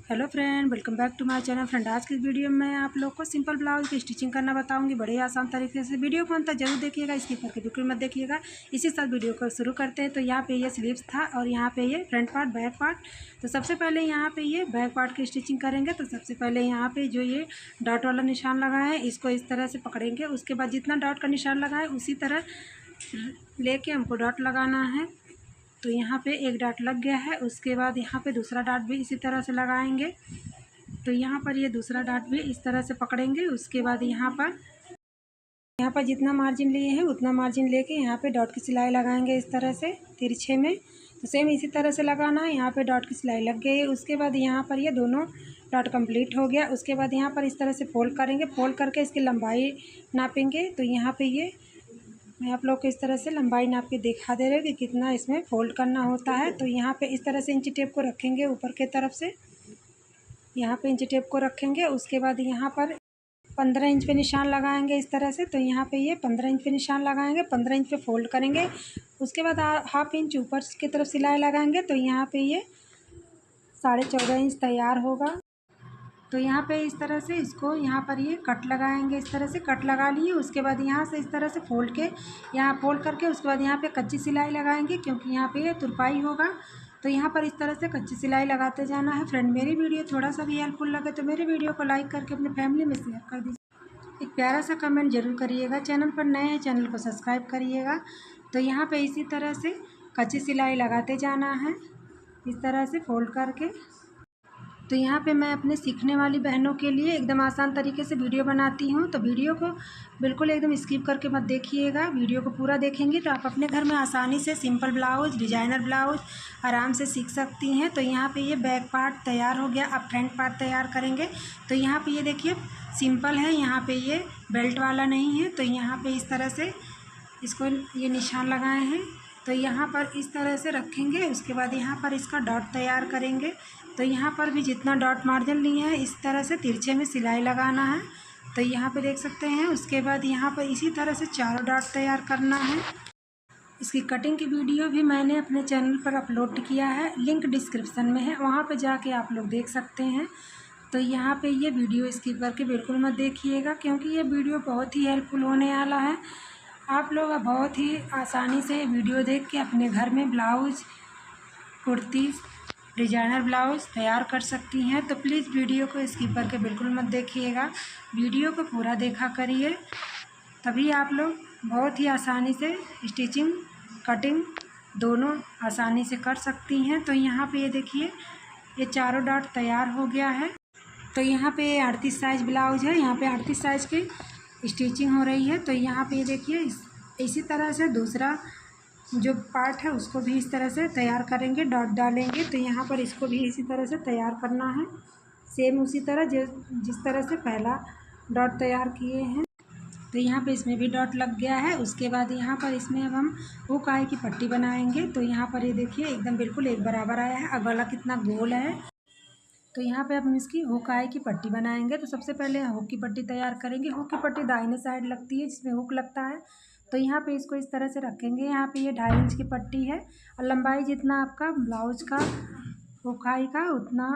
Hello friend, welcome back to my channel. Friend, आज की video में आप लोग को सिंपल ब्लाउज की स्टिचिंग करना बताऊंगी बड़े आसान तरीके से। वीडियो को अंत तक जरूर देखिएगा, स्किप करके बिल्कुल मत देखिएगा। इसी साथ वीडियो को शुरू करते हैं। तो यहाँ पे ये स्लीव्स था और यहाँ पे ये फ्रंट पार्ट, बैक पार्ट। तो सबसे पहले यहाँ पे ये बैक पार्ट की स्टिचिंग करेंगे। तो सबसे पहले यहाँ पे जो ये डॉट वाला निशान लगा है, इसको इस तरह से पकड़ेंगे। उसके बाद जितना डॉट का निशान लगा है उसी तरह लेके हमको डॉट लगाना है। तो यहाँ पे एक डॉट लग गया है। उसके बाद यहाँ पे दूसरा डॉट भी इसी तरह से लगाएंगे। तो यहाँ पर ये दूसरा डॉट भी इस तरह से पकड़ेंगे। उसके बाद यहाँ पर जितना मार्जिन लिए हैं उतना मार्जिन लेके यहाँ पे डॉट की सिलाई लगाएंगे इस तरह से तिरछे में। तो सेम इसी तरह से लगाना है। यहाँ पे डॉट की सिलाई लग गई है। उसके बाद यहाँ पर ये दोनों डॉट कंप्लीट हो गया। उसके बाद यहाँ पर इस तरह से फोल्ड करेंगे। फोल्ड करके इसकी लंबाई नापेंगे। तो यहाँ पे ये मैं आप लोग को इस तरह से लंबाई नाप के दिखा दे रही हूँ कि कितना इसमें फोल्ड करना होता है। तो यहाँ पे इस तरह से इंची टेप को रखेंगे ऊपर की तरफ से। यहाँ पे इंची टेप को रखेंगे। उसके बाद यहाँ पर 15 इंच पे निशान लगाएंगे इस तरह से। तो यहाँ पे ये 15 इंच पे निशान लगाएंगे, 15 इंच पे फोल्ड करेंगे। उसके बाद हाफ इंच ऊपर की तरफ सिलाई लगाएंगे। तो यहाँ पे ये 14.5 इंच तैयार होगा। तो यहाँ पे इस तरह से इसको यहाँ पर ये कट लगाएंगे। इस तरह से कट लगा लिए। उसके बाद यहाँ से इस तरह से फोल्ड के यहाँ फोल्ड करके उसके बाद यहाँ पे कच्ची सिलाई लगाएंगे, क्योंकि यहाँ पे ये तुरपाई होगा। तो यहाँ पर इस तरह से कच्ची सिलाई लगाते जाना है। फ्रेंड, मेरी वीडियो थोड़ा सा भी हेल्पफुल लगे तो मेरी वीडियो को लाइक करके अपने फैमिली में शेयर कर दीजिए। एक प्यारा सा कमेंट जरूर करिएगा। चैनल पर नए हैं, चैनल को सब्सक्राइब करिएगा। तो यहाँ पे इसी तरह से कच्ची सिलाई लगाते जाना है इस तरह से फोल्ड करके। तो यहाँ पे मैं अपने सीखने वाली बहनों के लिए एकदम आसान तरीके से वीडियो बनाती हूँ। तो वीडियो को बिल्कुल एकदम स्किप करके मत देखिएगा। वीडियो को पूरा देखेंगे तो आप अपने घर में आसानी से सिंपल ब्लाउज, डिजाइनर ब्लाउज आराम से सीख सकती हैं। तो यहाँ पे ये बैक पार्ट तैयार हो गया। अब फ्रंट पार्ट तैयार करेंगे। तो यहाँ पे ये देखिए सिंपल है, यहाँ पे ये बेल्ट वाला नहीं है। तो यहाँ पे इस तरह से इसको ये निशान लगाए हैं। तो यहाँ पर इस तरह से रखेंगे। उसके बाद यहाँ पर इसका डॉट तैयार करेंगे। तो यहाँ पर भी जितना डॉट मार्जिन लिए हैं इस तरह से तिरछे में सिलाई लगाना है। तो यहाँ पे देख सकते हैं। उसके बाद यहाँ पर इसी तरह से चारों डॉट तैयार करना है। इसकी कटिंग की वीडियो भी मैंने अपने चैनल पर अपलोड किया है, लिंक डिस्क्रिप्शन में है, वहाँ पे जाके आप लोग देख सकते हैं। तो यहाँ पे ये वीडियो स्किप करके बिल्कुल मत देखिएगा, क्योंकि ये वीडियो बहुत ही हेल्पफुल होने वाला है। आप लोग बहुत ही आसानी से वीडियो देख के अपने घर में ब्लाउज, कुर्ती, डिजाइनर ब्लाउज तैयार कर सकती हैं। तो प्लीज़ वीडियो को स्किप करके बिल्कुल मत देखिएगा, वीडियो को पूरा देखा करिए। तभी आप लोग बहुत ही आसानी से स्टिचिंग, कटिंग दोनों आसानी से कर सकती हैं। तो यहाँ पे ये देखिए ये चारों डॉट तैयार हो गया है। तो यहाँ पे 38 साइज़ ब्लाउज है। यहाँ पे 38 साइज़ की स्टिचिंग हो रही है। तो यहाँ पे ये देखिए इसी तरह से दूसरा जो पार्ट है उसको भी इस तरह से तैयार करेंगे, डॉट डालेंगे। तो यहाँ पर इसको भी इसी तरह से तैयार करना है, सेम उसी तरह जिस तरह से पहला डॉट तैयार किए हैं। तो यहाँ पे इसमें भी डॉट लग गया है। उसके बाद यहाँ पर इसमें अब हम हुक आई की पट्टी बनाएंगे। तो यहाँ पर ये देखिए एकदम बिल्कुल एक बराबर आया है। अब गला कितना गोल है। तो यहाँ पे अब हम इसकी हुक आई की पट्टी बनाएंगे। तो सबसे पहले हुक की पट्टी तैयार करेंगे। हुक की पट्टी दाहिने साइड लगती है जिसमें हुक लगता है। तो यहाँ पे इसको इस तरह से रखेंगे। यहाँ पे ये 2.5 इंच की पट्टी है और लंबाई जितना आपका ब्लाउज का हुक आई का उतना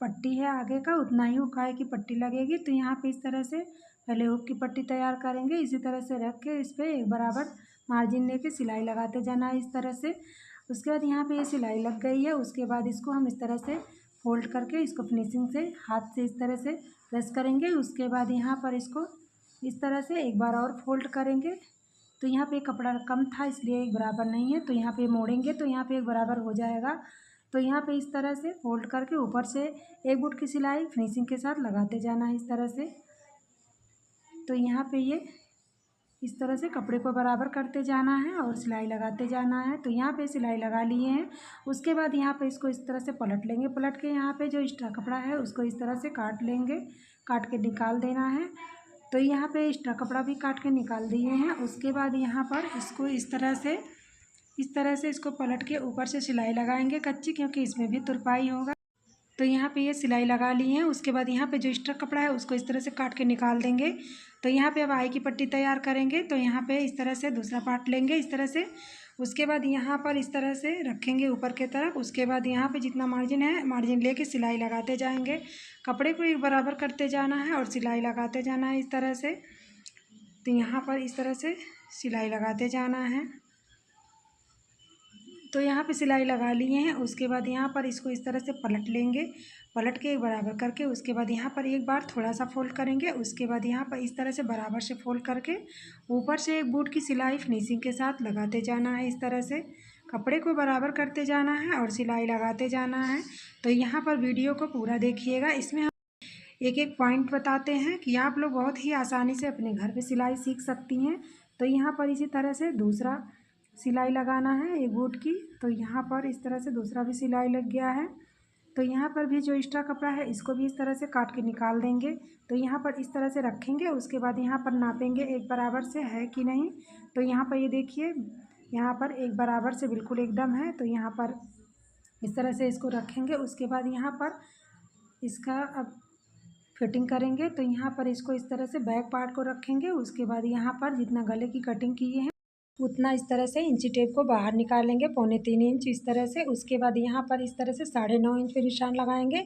पट्टी है आगे का, उतना ही हुक आई की पट्टी लगेगी। तो यहाँ पे इस तरह से पहले हुक की पट्टी तैयार करेंगे। इसी तरह से रख के इस पर एक बराबर मार्जिन लेके सिलाई लगाते जाना है इस तरह से। उसके बाद यहाँ पे ये सिलाई लग गई है। उसके बाद इसको हम इस तरह से फोल्ड करके इसको फिनिशिंग से हाथ से इस तरह से प्रेस करेंगे। उसके बाद यहाँ पर इसको इस तरह से एक बार और फोल्ड करेंगे। तो यहाँ पे कपड़ा कम था इसलिए एक बराबर नहीं है। तो यहाँ पे मोड़ेंगे तो यहाँ पे एक बराबर हो जाएगा। तो यहाँ पे इस तरह से फोल्ड करके ऊपर से एक बुट की सिलाई फिनिशिंग के साथ लगाते जाना है इस तरह से। तो यहाँ पे ये इस तरह से कपड़े को बराबर करते जाना है और सिलाई लगाते जाना है। तो यहाँ पे सिलाई लगा लिए हैं। उसके बाद यहाँ पे इसको इस तरह से पलट लेंगे। पलट के यहाँ पे जो एक्स्ट्रा कपड़ा है उसको इस तरह से काट लेंगे, काट के निकाल देना है। तो यहाँ पे एक्स्ट्रा कपड़ा भी काट के निकाल दिए हैं। उसके बाद यहाँ पर इसको इस तरह से इसको पलट के ऊपर से सिलाई लगाएंगे कच्ची, क्योंकि इसमें भी तुरपाई होगा। तो यहाँ पे ये सिलाई लगा ली है। उसके बाद यहाँ पे जो एक्स्ट्रा कपड़ा है उसको इस तरह से काट के निकाल देंगे। तो यहाँ पे अब आई की पट्टी तैयार करेंगे। तो यहाँ पे इस तरह से दूसरा पार्ट लेंगे इस तरह से। उसके बाद यहाँ पर इस तरह से रखेंगे ऊपर की तरफ। उसके बाद यहाँ पे जितना मार्जिन है मार्जिन लेके सिलाई लगाते जाएंगे। कपड़े को एक बराबर करते जाना है और सिलाई लगाते जाना है इस तरह से। तो यहाँ पर इस तरह से सिलाई लगाते जाना है। तो यहाँ पे सिलाई लगा लिए हैं। उसके बाद यहाँ पर इसको इस तरह से पलट लेंगे, पलट के एक बराबर करके उसके बाद यहाँ पर एक बार थोड़ा सा फोल्ड करेंगे। उसके बाद यहाँ पर इस तरह से बराबर से फोल्ड करके ऊपर से एक बूट की सिलाई फिनिशिंग के साथ लगाते जाना है। इस तरह से कपड़े को बराबर करते जाना है और सिलाई लगाते जाना है। तो यहाँ पर वीडियो को पूरा देखिएगा। इसमें हम एक एक पॉइंट बताते हैं कि आप लोग बहुत ही आसानी से अपने घर पे सिलाई सीख सकती हैं। तो यहाँ पर इसी तरह से दूसरा सिलाई लगाना है एक बूट की। तो यहाँ पर इस तरह से दूसरा भी सिलाई लग गया है। तो यहाँ पर भी जो एक्स्ट्रा कपड़ा है इसको भी इस तरह से काट के निकाल देंगे। तो यहाँ पर इस तरह से रखेंगे। उसके बाद यहाँ पर नापेंगे एक बराबर से है कि नहीं। तो यहाँ पर ये देखिए, यहाँ पर एक बराबर से बिल्कुल एकदम है। तो यहाँ पर इस तरह से इसको रखेंगे। उसके बाद यहाँ पर इसका अब फिटिंग करेंगे। तो यहाँ पर इसको इस तरह से बैक पार्ट को रखेंगे। उसके बाद यहाँ पर जितना गले की कटिंग किए हैं उतना इस तरह से इंची टेप को बाहर निकालेंगे 3.25 इंच इस तरह से। उसके बाद यहाँ पर इस तरह से 9.5 इंच पे निशान लगाएंगे,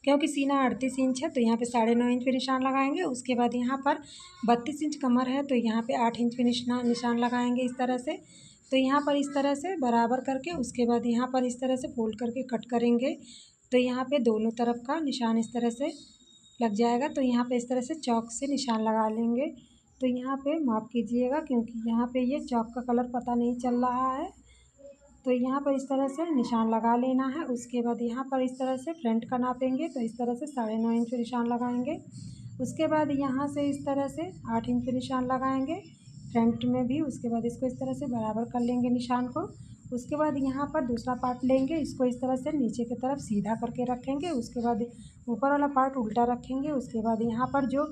क्योंकि सीना 38 इंच है तो यहाँ पे 9.5 इंच पे निशान लगाएंगे। उसके बाद यहाँ पर 32 इंच कमर है तो यहाँ पे 8 इंच पे निशान लगाएंगे इस तरह से। तो यहाँ पर इस तरह से बराबर करके उसके बाद यहाँ पर इस तरह से फोल्ड करके कट करेंगे। तो यहाँ पे दोनों तरफ का निशान इस तरह से लग जाएगा। तो यहाँ पे इस तरह से चौक से निशान लगा लेंगे। तो यहाँ पे माफ़ कीजिएगा क्योंकि यहाँ पे ये चौक का कलर पता नहीं चल रहा है। तो यहाँ पर इस तरह से निशान लगा लेना है। उसके बाद यहाँ पर इस तरह से फ्रंट का नापेंगे तो इस तरह से 9.5 इंच पे निशान लगाएंगे। उसके बाद यहाँ से इस तरह से 8 इंच पे निशान लगाएंगे फ्रंट में भी। उसके बाद इसको इस तरह से बराबर कर लेंगे निशान को। उसके बाद यहाँ पर दूसरा पार्ट लेंगे, इसको इस तरह से नीचे की तरफ सीधा करके रखेंगे। उसके बाद ऊपर वाला पार्ट उल्टा रखेंगे। उसके बाद यहाँ पर जो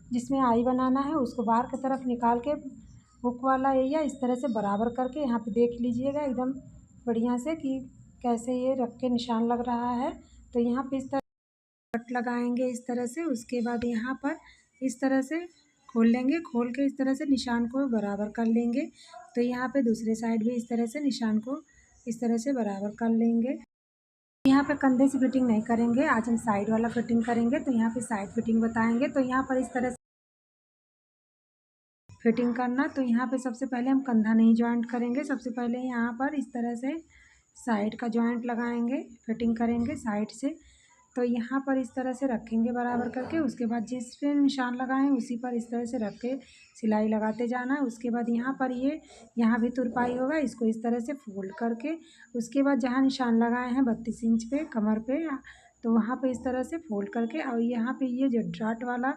जिसमें आई बनाना है उसको बाहर की तरफ निकाल के हुक वाला एरिया इस तरह से बराबर करके यहाँ पे देख लीजिएगा एकदम बढ़िया से कि कैसे ये रख के निशान लग रहा है। तो यहाँ पे इस तरह कट लगाएंगे इस तरह से। उसके बाद यहाँ पर इस तरह से खोल लेंगे, खोल के इस तरह से निशान को बराबर कर लेंगे। तो यहाँ पे दूसरे साइड भी इस तरह से निशान को इस तरह से बराबर कर लेंगे। यहाँ पे कंधे से फिटिंग नहीं करेंगे, आज हम साइड वाला फिटिंग करेंगे। तो यहाँ पे साइड फिटिंग बताएंगे। तो यहाँ पर इस तरह से फिटिंग करना। तो यहाँ पे सबसे पहले हम कंधा नहीं जॉइंट करेंगे, सबसे पहले यहाँ पर इस तरह से साइड का जॉइंट लगाएंगे, फिटिंग करेंगे साइड से। तो यहाँ पर इस तरह से रखेंगे बराबर करके। उसके बाद जिस पे निशान लगाएं उसी पर इस तरह से रख के सिलाई लगाते जाना है। उसके बाद यहाँ पर ये यहाँ भी तुरपाई होगा, इसको इस तरह से फोल्ड करके उसके बाद जहाँ निशान लगाए हैं 32 इंच पे कमर पे, तो वहाँ पे इस तरह से फोल्ड करके और यहाँ पे ये जो डॉट वाला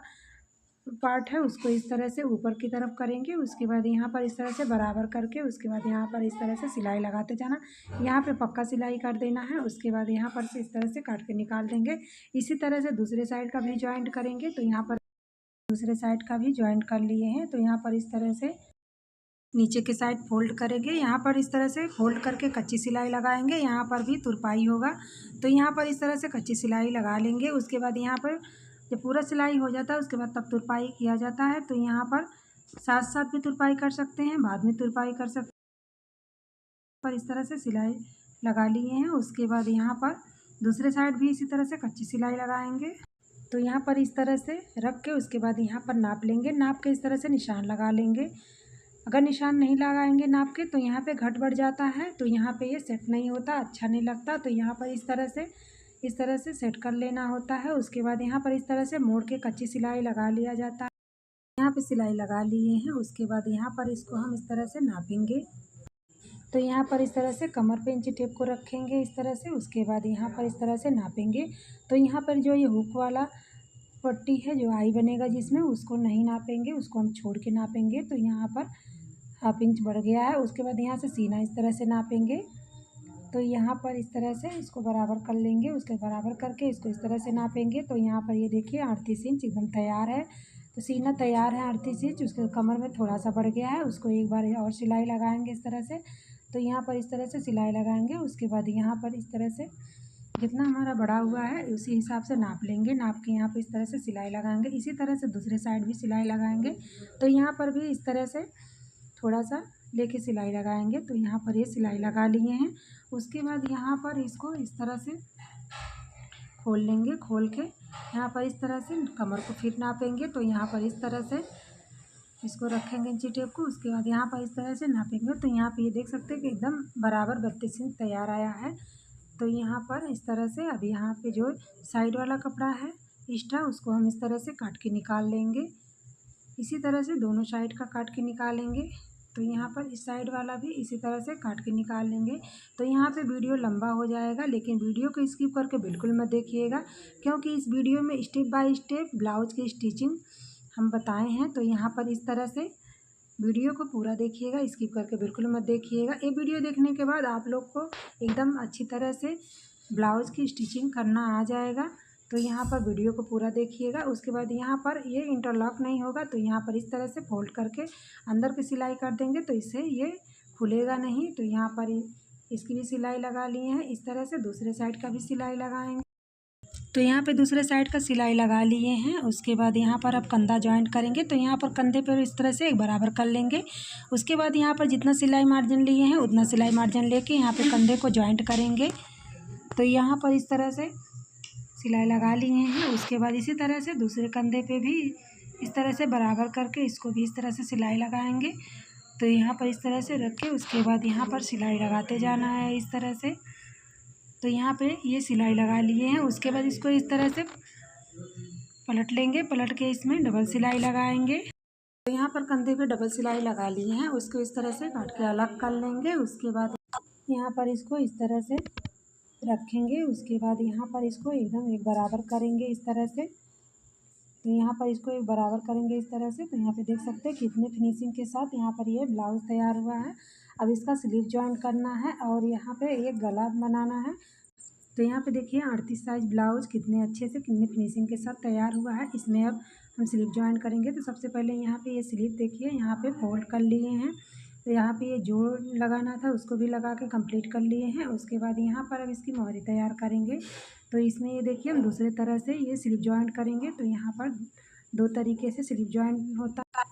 पार्ट है उसको इस तरह से ऊपर की तरफ करेंगे। उसके बाद यहाँ पर इस तरह से बराबर करके उसके बाद यहाँ पर इस तरह से सिलाई लगाते जाना। यहाँ पे पक्का सिलाई कर देना है। उसके बाद यहाँ पर से इस तरह से काट के निकाल देंगे। इसी तरह से दूसरे साइड का भी जॉइंट करेंगे। तो यहाँ पर दूसरे साइड का भी जॉइंट कर लिए हैं। तो यहाँ पर इस तरह से नीचे के साइड फोल्ड करेंगे, यहाँ पर इस तरह से फोल्ड करके कच्ची सिलाई लगाएंगे। यहाँ पर भी तुरपाई होगा तो यहाँ पर इस तरह से कच्ची सिलाई लगा लेंगे। उसके बाद यहाँ पर जब पूरा सिलाई हो जाता है उसके बाद तब तुरपाई किया जाता है। तो यहाँ पर साथ साथ भी तुरपाई कर सकते हैं, बाद में तुरपाई कर सकते हैं। पर इस तरह से सिलाई लगा लिए हैं। उसके बाद यहाँ पर दूसरे साइड भी इसी तरह से कच्ची सिलाई लगाएंगे। तो यहाँ पर इस तरह से रख के उसके बाद यहाँ पर नाप लेंगे, नाप के इस तरह से निशान लगा लेंगे। अगर निशान नहीं लगाएंगे नाप के तो यहाँ पे घट बढ़ जाता है, तो यहाँ पे ये सेट नहीं होता, अच्छा नहीं लगता। तो यहाँ पर इस तरह से सेट कर लेना होता है। उसके बाद यहाँ पर इस तरह से मोड़ के कच्ची सिलाई लगा लिया जाता है। यहाँ पे सिलाई लगा लिए हैं। उसके बाद यहाँ पर इसको हम इस तरह से नापेंगे। तो यहाँ पर इस तरह से कमर पे इंची टेप को रखेंगे इस तरह से। उसके बाद यहाँ पर इस तरह से नापेंगे। तो यहाँ पर जो ये हुक वाला पट्टी है जो आई बनेगा जिसमें, उसको नहीं नापेंगे, उसको हम छोड़ के नापेंगे। तो यहाँ पर 1/2 इंच बढ़ गया है। उसके बाद यहाँ से सीना इस तरह से नापेंगे। तो यहाँ पर इस तरह से इसको बराबर कर लेंगे। उसके बराबर करके इसको इस तरह से नापेंगे। तो यहाँ पर ये देखिए 38 इंच एकदम तैयार है। तो सीना तैयार है 38 इंच। उसके कमर में थोड़ा सा बढ़ गया है, उसको एक बार और सिलाई लगाएंगे इस तरह से। तो यहाँ पर इस तरह से सिलाई लगाएंगे। उसके बाद यहाँ पर इस तरह से जितना हमारा बड़ा हुआ है उसी हिसाब से नाप लेंगे, नाप के यहाँ पर इस तरह से सिलाई लगाएंगे। इसी तरह से दूसरे साइड भी सिलाई लगाएंगे। तो यहाँ पर भी इस तरह से थोड़ा सा लेके सिलाई लगाएंगे। तो यहाँ पर ये सिलाई लगा लिए हैं। उसके बाद यहाँ पर इसको इस तरह से खोल लेंगे। खोल के यहाँ पर इस तरह से कमर को फिर नापेंगे। तो यहाँ पर इस तरह से इसको रखेंगे इंची टेप को। उसके बाद यहाँ पर इस तरह से नापेंगे। तो यहाँ पे ये देख सकते हैं कि एकदम बराबर 32 इंच तैयार आया है। तो यहाँ पर इस तरह से अब यहाँ पे जो साइड वाला कपड़ा है एक्स्ट्रा, उसको हम इस तरह से काट के निकाल लेंगे। इसी तरह से दोनों साइड का काट के निकालेंगे। तो यहाँ पर इस साइड वाला भी इसी तरह से काट के निकाल लेंगे। तो यहाँ पे वीडियो लंबा हो जाएगा, लेकिन वीडियो को स्किप करके बिल्कुल मत देखिएगा, क्योंकि इस वीडियो में स्टेप बाय स्टेप ब्लाउज की स्टिचिंग हम बताए हैं। तो यहाँ पर इस तरह से वीडियो को पूरा देखिएगा, स्किप करके बिल्कुल मत देखिएगा। ये वीडियो देखने के बाद आप लोग को एकदम अच्छी तरह से ब्लाउज़ की स्टिचिंग करना आ जाएगा। तो यहाँ पर वीडियो को पूरा देखिएगा। उसके बाद यहाँ पर ये इंटरलॉक नहीं होगा, तो यहाँ पर इस तरह से फोल्ड करके अंदर की सिलाई कर देंगे, तो इससे ये खुलेगा नहीं। तो यहाँ पर इसकी भी सिलाई लगा लिए हैं। इस तरह से दूसरे साइड का भी सिलाई लगाएंगे। तो यहाँ पे दूसरे साइड का सिलाई लगा लिए हैं। उसके बाद यहाँ पर अब कंधा जॉइंट करेंगे। तो यहाँ पर कंधे पर इस तरह से एक बराबर कर लेंगे। उसके बाद यहाँ पर जितना सिलाई मार्जिन लिए हैं उतना सिलाई मार्जिन लेके यहाँ पे कंधे को जॉइंट करेंगे। तो यहाँ पर इस तरह से सिलाई लगा लिए हैं। उसके बाद इसी तरह से दूसरे कंधे पे भी इस तरह से बराबर करके इसको भी इस तरह से सिलाई लगाएंगे। तो यहाँ पर इस तरह से रख के उसके बाद यहाँ पर सिलाई लगाते जाना है इस तरह से। तो यहाँ पे ये सिलाई लगा लिए हैं। उसके बाद इसको इस तरह से पलट लेंगे। पलट के इसमें डबल सिलाई लगाएंगे। तो यहाँ पर कंधे पे डबल सिलाई लगा लिए हैं। उसको इस तरह से काट के अलग कर लेंगे। उसके बाद यहाँ पर इसको इस तरह से रखेंगे। उसके बाद यहाँ पर इसको एकदम एक बराबर करेंगे इस तरह से। तो यहाँ पर इसको एक बराबर करेंगे इस तरह से। तो यहाँ पे देख सकते हैं कितने फिनिशिंग के साथ यहाँ पर ये ब्लाउज़ तैयार हुआ है। अब इसका स्लीव जॉइंट करना है और यहाँ पे एक गला बनाना है। तो यहाँ पे देखिए 38 साइज ब्लाउज़ कितने अच्छे से कितने फिनिशिंग के साथ तैयार हुआ है। इसमें अब हम स्लीव जॉइंट करेंगे। तो सबसे पहले यहाँ पे ये स्लीव देखिए यहाँ पे फोल्ड कर लिए हैं। तो यहाँ पे ये जोड़ लगाना था उसको भी लगा के कंप्लीट कर लिए हैं। उसके बाद यहाँ पर अब इसकी मोहरी तैयार करेंगे। तो इसमें ये देखिए हम दूसरे तरह से ये स्लीव जॉइंट करेंगे। तो यहाँ पर दो तरीके से स्लीव जॉइंट होता है,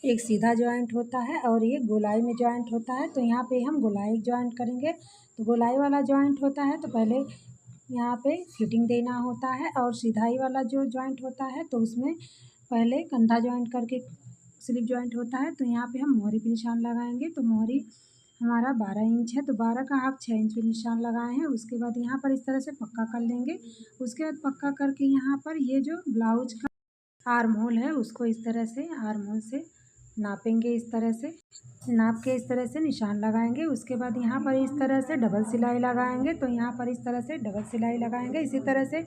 एक सीधा जॉइंट होता है और ये गोलाई में जॉइंट होता है। तो यहाँ पे हम गोलाई जॉइंट करेंगे। तो गोलाई वाला जॉइंट होता है तो पहले यहाँ पे फिटिंग देना होता है, और सीधाई वाला जो जॉइंट होता है तो उसमें पहले कंधा जॉइंट करके स्लिप जॉइंट होता है। तो यहाँ पे हम मोहरी पे निशान लगाएंगे। तो मोहरी हमारा 12 इंच है, तो 12 का हाफ 6 इंच पे निशान लगाए हैं। उसके बाद यहाँ पर इस तरह से पक्का कर लेंगे। उसके बाद पक्का करके यहाँ पर ये जो ब्लाउज का आर्म होल है उसको इस तरह से आर्म होल से नापेंगे। इस तरह से नाप के इस तरह से निशान लगाएंगे। उसके बाद यहाँ पर इस तरह से डबल सिलाई लगाएंगे। तो यहाँ पर इस तरह से डबल सिलाई लगाएंगे। इसी तरह से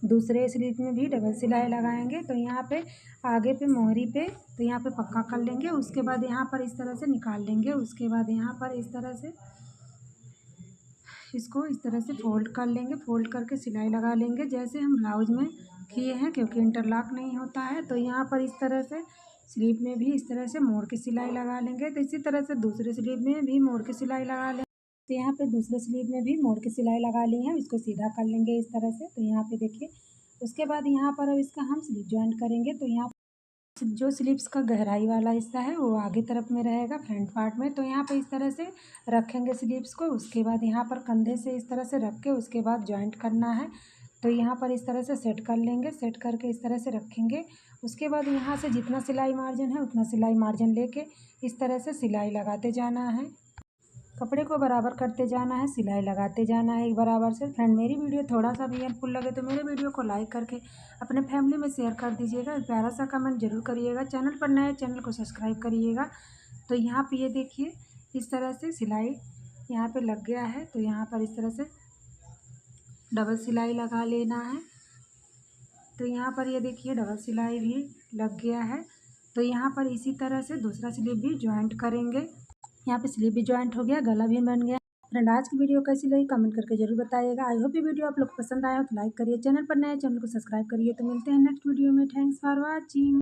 दूसरे स्लीव में भी डबल सिलाई लगाएंगे। तो यहाँ पे आगे पे मोहरी पे तो यहाँ पे पक्का कर लेंगे। उसके बाद यहाँ पर इस तरह से निकाल लेंगे। उसके बाद यहाँ पर इस तरह से इसको इस तरह से फोल्ड कर लेंगे। फोल्ड करके सिलाई लगा लेंगे जैसे हम ब्लाउज में किए हैं, क्योंकि इंटरलॉक नहीं होता है। तो यहाँ पर इस तरह से स्लीव में भी इस तरह से मोड़ के सिलाई लगा लेंगे। तो इसी तरह से दूसरे स्लीव में भी मोड़ के सिलाई लगा लेंगे। तो यहाँ पे दूसरे स्लीव में भी मोड़ के सिलाई लगा ली है। इसको सीधा कर लेंगे इस तरह से। तो यहाँ पे देखिए उसके बाद यहाँ पर अब इसका हम स्लीव जॉइंट करेंगे। तो यहाँ जो स्लीव्स का गहराई वाला हिस्सा है वो आगे तरफ में रहेगा फ्रंट पार्ट में। तो यहाँ पे इस तरह से रखेंगे स्लीव्स को। उसके बाद यहाँ पर कंधे से इस तरह से रख के उसके बाद जॉइंट करना है। तो यहाँ पर इस तरह से सेट कर लेंगे। सेट करके इस तरह से रखेंगे। उसके बाद यहाँ से जितना सिलाई मार्जिन है उतना सिलाई मार्जिन लेके इस तरह से सिलाई लगाते जाना है। कपड़े को बराबर करते जाना है, सिलाई लगाते जाना है एक बराबर से। फ्रेंड मेरी वीडियो थोड़ा सा भी हेल्पफुल लगे तो मेरे वीडियो को लाइक करके अपने फैमिली में शेयर कर दीजिएगा। प्यारा सा कमेंट जरूर करिएगा। चैनल पर नए चैनल को सब्सक्राइब करिएगा। तो यहाँ पे ये देखिए इस तरह से सिलाई यहाँ पे लग गया है। तो यहाँ पर इस तरह से डबल सिलाई लगा लेना है। तो यहाँ पर ये देखिए डबल सिलाई भी लग गया है। तो यहाँ पर इसी तरह से दूसरा स्लीव भी जॉइंट करेंगे। यहाँ पे स्लीव भी जॉइंट हो गया, गला भी बन गया। फ्रेंड आज की वीडियो कैसी लगी कमेंट करके जरूर बताइएगा। आई होप ये वीडियो आप लोग को पसंद आया हो तो लाइक करिए, चैनल पर नए चैनल को सब्सक्राइब करिए। तो मिलते हैं नेक्स्ट वीडियो में। Thanks for watching.